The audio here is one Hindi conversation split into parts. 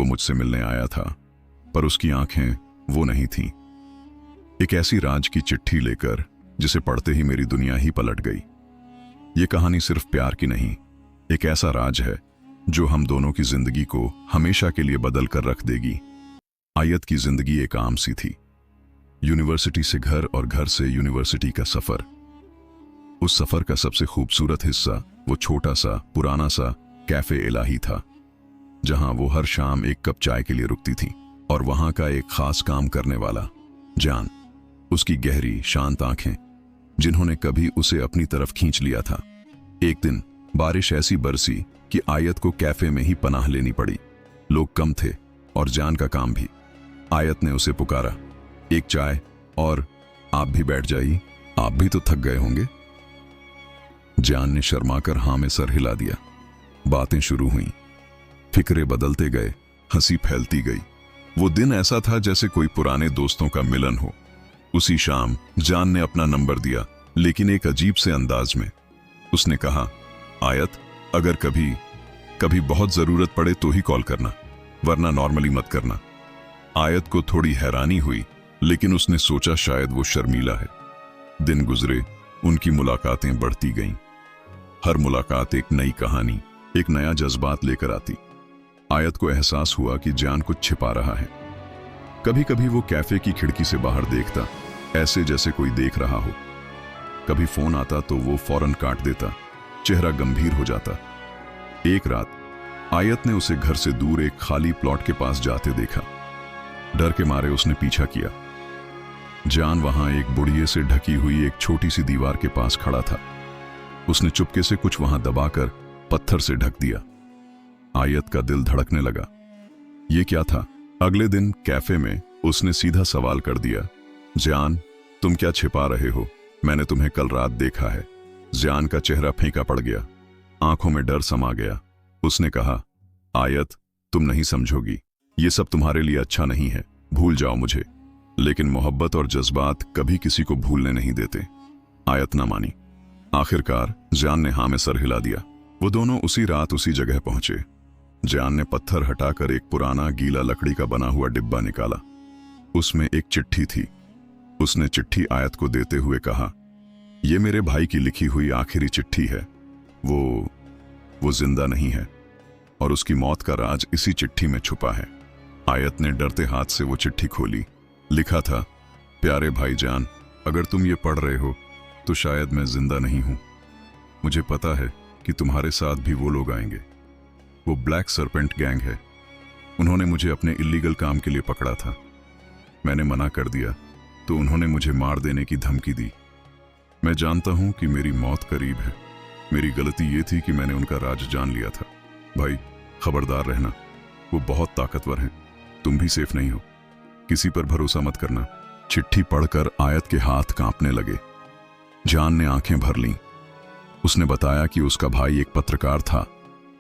वो मुझसे मिलने आया था, पर उसकी आंखें वो नहीं थीं। एक ऐसी राज की चिट्ठी लेकर जिसे पढ़ते ही मेरी दुनिया ही पलट गई। ये कहानी सिर्फ प्यार की नहीं, एक ऐसा राज है जो हम दोनों की जिंदगी को हमेशा के लिए बदल कर रख देगी। आयत की जिंदगी एक आम सी थी। यूनिवर्सिटी से घर और घर से यूनिवर्सिटी का सफर। उस सफर का सबसे खूबसूरत हिस्सा वो छोटा सा पुराना सा कैफे इलाही था, जहां वो हर शाम एक कप चाय के लिए रुकती थी। और वहां का एक खास काम करने वाला जान, उसकी गहरी शांत आंखें जिन्होंने कभी उसे अपनी तरफ खींच लिया था। एक दिन बारिश ऐसी बरसी कि आयत को कैफे में ही पनाह लेनी पड़ी। लोग कम थे और जान का काम भी। आयत ने उसे पुकारा, एक चाय और आप भी बैठ जाइए, आप भी तो थक गए होंगे। जान ने शर्माकर हां में सर हिला दिया। बातें शुरू हुई, फिक्रे बदलते गए, हंसी फैलती गई। वो दिन ऐसा था जैसे कोई पुराने दोस्तों का मिलन हो। उसी शाम जान ने अपना नंबर दिया, लेकिन एक अजीब से अंदाज में। उसने कहा, आयत, अगर कभी बहुत जरूरत पड़े तो ही कॉल करना, वरना नॉर्मली मत करना। आयत को थोड़ी हैरानी हुई, लेकिन उसने सोचा शायद वो शर्मीला है। दिन गुजरे, उनकी मुलाकातें बढ़ती गईं। हर मुलाकात एक नई कहानी, एक नया जज्बात लेकर आती। आयत को एहसास हुआ कि जान कुछ छिपा रहा है। कभी कभी वो कैफे की खिड़की से बाहर देखता, ऐसे जैसे कोई देख रहा हो। कभी फोन आता तो वो फौरन काट देता, चेहरा गंभीर हो जाता। एक रात आयत ने उसे घर से दूर एक खाली प्लॉट के पास जाते देखा। डर के मारे उसने पीछा किया। जान वहां एक बुढ़िए से ढकी हुई एक छोटी सी दीवार के पास खड़ा था। उसने चुपके से कुछ वहां दबाकर पत्थर से ढक दिया। आयत का दिल धड़कने लगा। ये क्या था? अगले दिन कैफे में उसने सीधा सवाल कर दिया, जान, तुम क्या छिपा रहे हो? मैंने तुम्हें कल रात देखा है। जान का चेहरा फीका पड़ गया, आंखों में डर समा गया। उसने कहा, आयत, तुम नहीं समझोगी, ये सब तुम्हारे लिए अच्छा नहीं है, भूल जाओ मुझे। लेकिन मोहब्बत और जज्बात कभी किसी को भूलने नहीं देते। आयत ना मानी। आखिरकार जान ने हां में सर हिला दिया। वो दोनों उसी रात उसी जगह पहुंचे। जान ने पत्थर हटाकर एक पुराना गीला लकड़ी का बना हुआ डिब्बा निकाला। उसमें एक चिट्ठी थी। उसने चिट्ठी आयत को देते हुए कहा, यह मेरे भाई की लिखी हुई आखिरी चिट्ठी है। वो जिंदा नहीं है और उसकी मौत का राज इसी चिट्ठी में छुपा है। आयत ने डरते हाथ से वो चिट्ठी खोली। लिखा था, प्यारे भाईजान, अगर तुम ये पढ़ रहे हो तो शायद मैं जिंदा नहीं हूं। मुझे पता है कि तुम्हारे साथ भी वो लोग आएंगे। वो ब्लैक सरपेंट गैंग है। उन्होंने मुझे अपने इलीगल काम के लिए पकड़ा था। मैंने मना कर दिया तो उन्होंने मुझे मार देने की धमकी दी। मैं जानता हूं कि मेरी मौत करीब है। मेरी गलती ये थी कि मैंने उनका राज जान लिया था। भाई, खबरदार रहना, वो बहुत ताकतवर हैं। तुम भी सेफ नहीं हो, किसी पर भरोसा मत करना। चिट्ठी पढ़कर आयत के हाथ कांपने लगे। जान ने आंखें भर लीं। उसने बताया कि उसका भाई एक पत्रकार था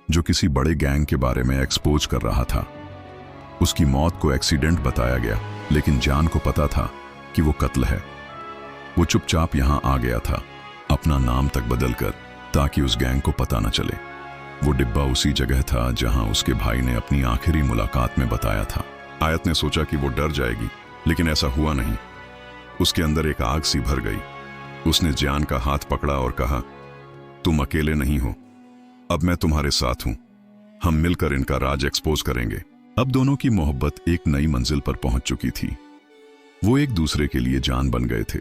जो किसी बड़े गैंग के बारे में एक्सपोज कर रहा था। उसकी मौत को एक्सीडेंट बताया गया, लेकिन जान को पता था कि वो कत्ल है। वो चुपचाप यहां आ गया था, अपना नाम तक बदलकर, ताकि उस गैंग को पता न चले। वो डिब्बा उसी जगह था जहां उसके भाई ने अपनी आखिरी मुलाकात में बताया था। आयत ने सोचा कि वो डर जाएगी, लेकिन ऐसा हुआ नहीं। उसके अंदर एक आग सी भर गई। उसने जान का हाथ पकड़ा और कहा, तुम अकेले नहीं हो, अब मैं तुम्हारे साथ हूं। हम मिलकर इनका राज एक्सपोज करेंगे। अब दोनों की मोहब्बत एक नई मंजिल पर पहुंच चुकी थी। वो एक दूसरे के लिए जान बन गए थे।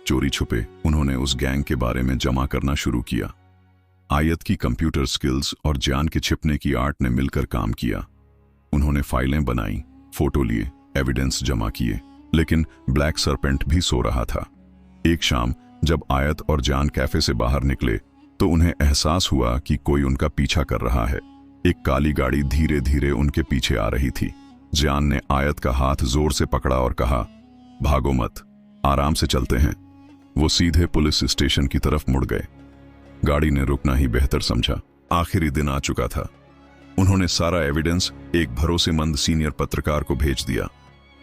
चोरी छुपे उन्होंने उस गैंग के बारे में जमा करना शुरू किया। आयत की कंप्यूटर स्किल्स और जान के छिपने की आर्ट ने मिलकर काम किया। उन्होंने फाइलें बनाई, फोटो लिए, एविडेंस जमा किए, लेकिन ब्लैक सरपेंट भी सो रहा था। एक शाम जब आयत और जान कैफे से बाहर निकले तो उन्हें एहसास हुआ कि कोई उनका पीछा कर रहा है। एक काली गाड़ी धीरे धीरे उनके पीछे आ रही थी। जान ने आयत का हाथ जोर से पकड़ा और कहा, भागो मत, आराम से चलते हैं। वो सीधे पुलिस स्टेशन की तरफ मुड़ गए। गाड़ी ने रुकना ही बेहतर समझा। आखिरी दिन आ चुका था। उन्होंने सारा एविडेंस एक भरोसेमंद सीनियर पत्रकार को भेज दिया।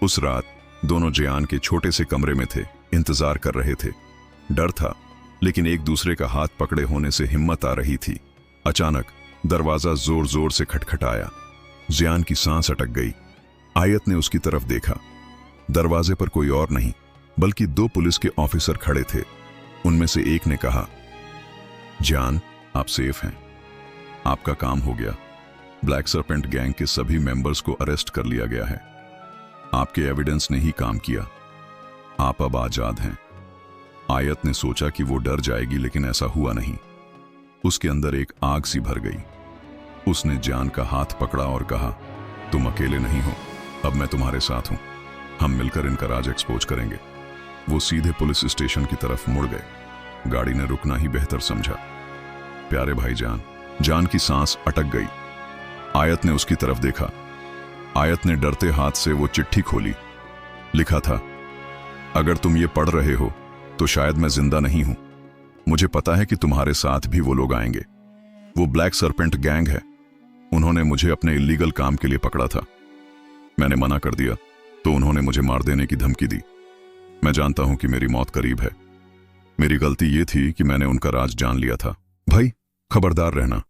उस रात दोनों जान के छोटे से कमरे में थे, इंतजार कर रहे थे। डर था, लेकिन एक दूसरे का हाथ पकड़े होने से हिम्मत आ रही थी। अचानक दरवाजा जोर जोर से खटखटाया। जियान की सांस अटक गई। आयत ने उसकी तरफ देखा। दरवाजे पर कोई और नहीं बल्कि 2 पुलिस के ऑफिसर खड़े थे। उनमें से एक ने कहा, जियान, आप सेफ हैं। आपका काम हो गया। ब्लैक सरपेंट गैंग के सभी मेंबर्स को अरेस्ट कर लिया गया है। आपके एविडेंस ने ही काम किया। आप अब आजाद हैं। आयत ने सोचा कि वो डर जाएगी, लेकिन ऐसा हुआ नहीं। उसके अंदर एक आग सी भर गई। उसने जियान का हाथ पकड़ा और कहा, तुम अकेले नहीं हो, अब मैं तुम्हारे साथ हूं। हम मिलकर इनका राज एक्सपोज करेंगे। वो सीधे पुलिस स्टेशन की तरफ मुड़ गए। गाड़ी ने रुकना ही बेहतर समझा। प्यारे भाईजान। जान की सांस अटक गई। आयत ने उसकी तरफ देखा। आयत ने डरते हाथ से वो चिट्ठी खोली। लिखा था, अगर तुम ये पढ़ रहे हो तो शायद मैं जिंदा नहीं हूं। मुझे पता है कि तुम्हारे साथ भी वो लोग आएंगे। वो ब्लैक सरपेंट गैंग है। उन्होंने मुझे अपने इलीगल काम के लिए पकड़ा था। मैंने मना कर दिया तो उन्होंने मुझे मार देने की धमकी दी। मैं जानता हूं कि मेरी मौत करीब है। मेरी गलती ये थी कि मैंने उनका राज जान लिया था। भाई, खबरदार रहना।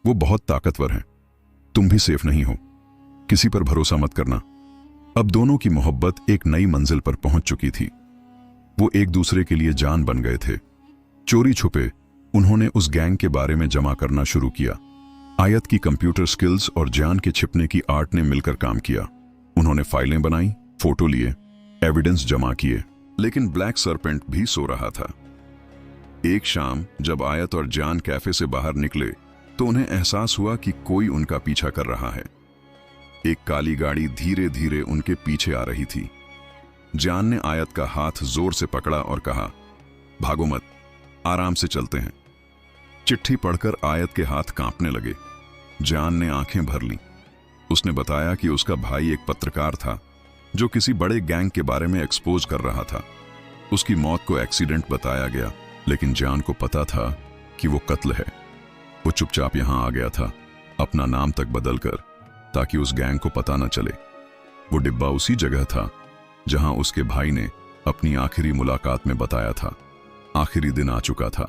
वो बहुत ताकतवर हैं। तुम भी सेफ नहीं हो। किसी पर भरोसा मत करना। अब दोनों की मोहब्बत एक नई मंजिल पर पहुंच चुकी थी। वो एक दूसरे के लिए जान बन गए थे। चोरी छुपे उन्होंने उस गैंग के बारे में जमा करना शुरू किया। आयत की कंप्यूटर स्किल्स और जान के छिपने की आर्ट ने मिलकर काम किया। उन्होंने फाइलें बनाई, फोटो लिए, एविडेंस जमा किए। लेकिन ब्लैक सरपेंट भी सो रहा था। एक शाम जब आयत और जान कैफे से बाहर निकले तो उन्हें एहसास हुआ कि कोई उनका पीछा कर रहा है। एक काली गाड़ी धीरे धीरे उनके पीछे आ रही थी। जान ने आयत का हाथ जोर से पकड़ा और कहा, भागो मत, आराम से चलते हैं। चिट्ठी पढ़कर आयत के हाथ कांपने लगे। जान ने आंखें भर लीं। उसने बताया कि उसका भाई एक पत्रकार था जो किसी बड़े गैंग के बारे में एक्सपोज कर रहा था। उसकी मौत को एक्सीडेंट बताया गया, लेकिन जान को पता था कि वो कत्ल है। वो चुपचाप यहां आ गया था, अपना नाम तक बदलकर, ताकि उस गैंग को पता न चले। वो डिब्बा उसी जगह था जहां उसके भाई ने अपनी आखिरी मुलाकात में बताया था। आखिरी दिन आ चुका था।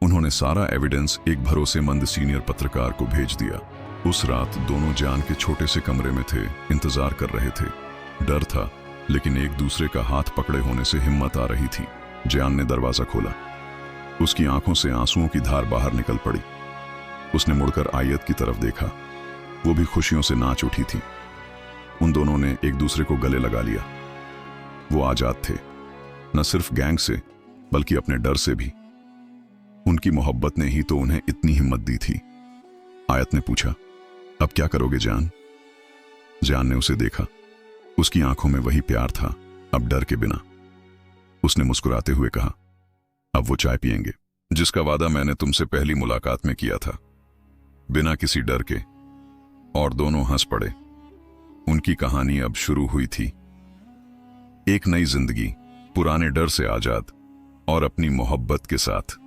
उन्होंने सारा एविडेंस एक भरोसेमंद सीनियर पत्रकार को भेज दिया। उस रात दोनों जान के छोटे से कमरे में थे, इंतजार कर रहे थे। डर था, लेकिन एक दूसरे का हाथ पकड़े होने से हिम्मत आ रही थी। जान ने दरवाजा खोला। उसकी आंखों से आंसुओं की धार बाहर निकल पड़ी। उसने मुड़कर आयत की तरफ देखा। वो भी खुशियों से नाच उठी थी। उन दोनों ने एक दूसरे को गले लगा लिया। वो आजाद थे, न सिर्फ गैंग से बल्कि अपने डर से भी। उनकी मोहब्बत ने ही तो उन्हें इतनी हिम्मत दी थी। आयत ने पूछा, अब क्या करोगे जान? जान ने उसे देखा। उसकी आंखों में वही प्यार था, अब डर के बिना। उसने मुस्कुराते हुए कहा, अब वो चाय पिएंगे जिसका वादा मैंने तुमसे पहली मुलाकात में किया था, बिना किसी डर के। और दोनों हंस पड़े। उनकी कहानी अब शुरू हुई थी। एक नई जिंदगी, पुराने डर से आजाद और अपनी मोहब्बत के साथ।